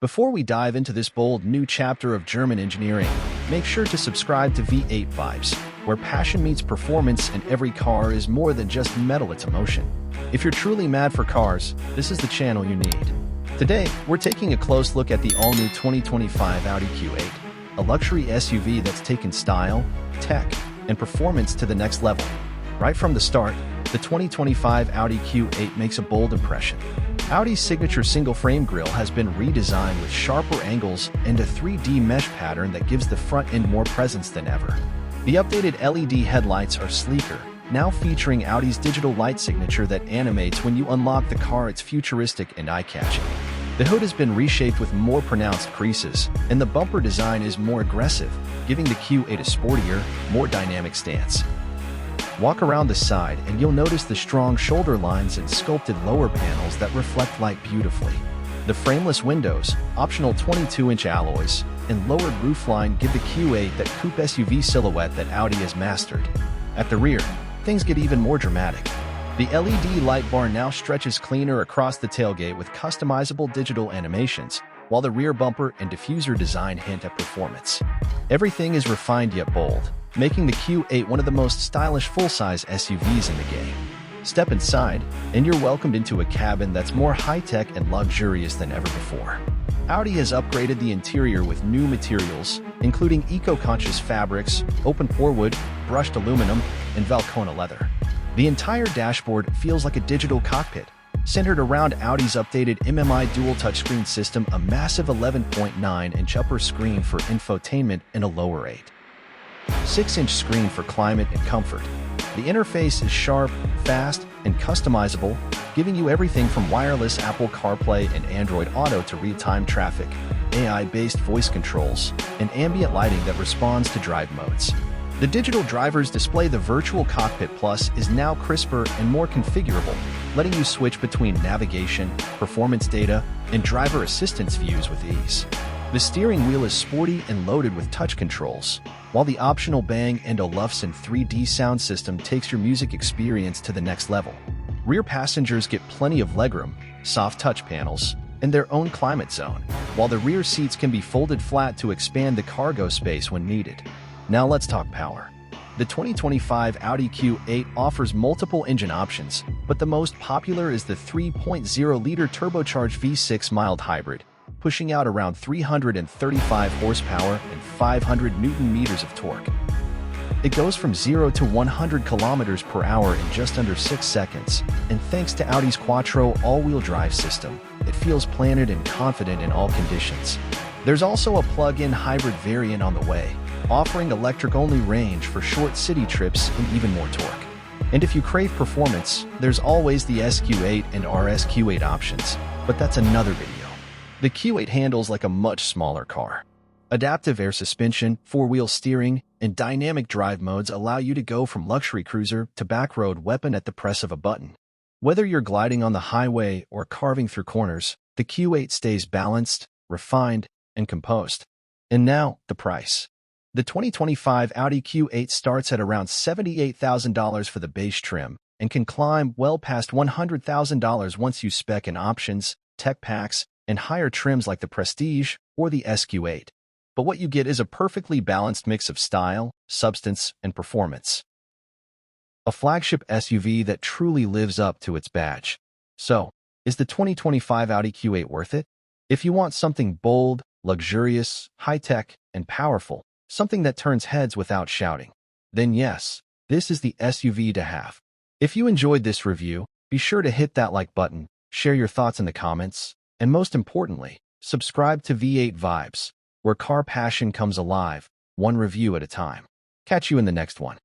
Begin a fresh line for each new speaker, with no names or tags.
Before we dive into this bold new chapter of German engineering, make sure to subscribe to V8 Vibes, where passion meets performance and every car is more than just metal, it's emotion. If you're truly mad for cars, this is the channel you need. Today, we're taking a close look at the all-new 2025 Audi Q8, a luxury SUV that's taken style, tech, and performance to the next level. Right from the start, the 2025 Audi Q8 makes a bold impression. Audi's signature single-frame grille has been redesigned with sharper angles and a 3D mesh pattern that gives the front end more presence than ever. The updated LED headlights are sleeker, now featuring Audi's digital light signature that animates when you unlock the car. It's futuristic and eye-catching. The hood has been reshaped with more pronounced creases, and the bumper design is more aggressive, giving the Q8 a sportier, more dynamic stance. Walk around the side and you'll notice the strong shoulder lines and sculpted lower panels that reflect light beautifully. The frameless windows, optional 22-inch alloys, and lowered roofline give the Q8 that coupe SUV silhouette that Audi has mastered. At the rear, things get even more dramatic. The LED light bar now stretches cleaner across the tailgate with customizable digital animations, while the rear bumper and diffuser design hint at performance. Everything is refined yet bold, making the Q8 one of the most stylish full-size SUVs in the game. Step inside, and you're welcomed into a cabin that's more high-tech and luxurious than ever before. Audi has upgraded the interior with new materials, including eco-conscious fabrics, open-pore wood, brushed aluminum, and Valcona leather. The entire dashboard feels like a digital cockpit, centered around Audi's updated MMI dual touchscreen system, a massive 11.9-inch upper screen for infotainment and a lower 8.6-inch screen for climate and comfort. The interface is sharp, fast, and customizable, giving you everything from wireless Apple CarPlay and Android Auto to real-time traffic, AI-based voice controls, and ambient lighting that responds to drive modes. The digital driver's display, the Virtual Cockpit Plus, is now crisper and more configurable, letting you switch between navigation, performance data, and driver assistance views with ease. The steering wheel is sporty and loaded with touch controls, while the optional Bang & Olufsen 3D sound system takes your music experience to the next level. Rear passengers get plenty of legroom, soft touch panels, and their own climate zone, while the rear seats can be folded flat to expand the cargo space when needed. Now let's talk power. The 2025 Audi Q8 offers multiple engine options, but the most popular is the 3.0-liter turbocharged V6 mild hybrid, pushing out around 335 horsepower and 500 Newton-meters of torque. It goes from 0 to 100 kilometers per hour in just under 6 seconds, and thanks to Audi's Quattro all-wheel drive system, it feels planted and confident in all conditions. There's also a plug-in hybrid variant on the way, offering electric-only range for short city trips and even more torque. And if you crave performance, there's always the SQ8 and RSQ8 options, but that's another video. The Q8 handles like a much smaller car. Adaptive air suspension, four-wheel steering, and dynamic drive modes allow you to go from luxury cruiser to backroad weapon at the press of a button. Whether you're gliding on the highway or carving through corners, the Q8 stays balanced, refined, and composed. And now, the price. The 2025 Audi Q8 starts at around $78,000 for the base trim and can climb well past $100,000 once you spec in options, tech packs, and higher trims like the Prestige or the SQ8. But what you get is a perfectly balanced mix of style, substance, and performance. A flagship SUV that truly lives up to its badge. So, is the 2025 Audi Q8 worth it? If you want something bold, luxurious, high-tech, and powerful, something that turns heads without shouting, then yes, this is the SUV to have. If you enjoyed this review, be sure to hit that like button, share your thoughts in the comments, and most importantly, subscribe to V8 Vibes, where car passion comes alive, one review at a time. Catch you in the next one.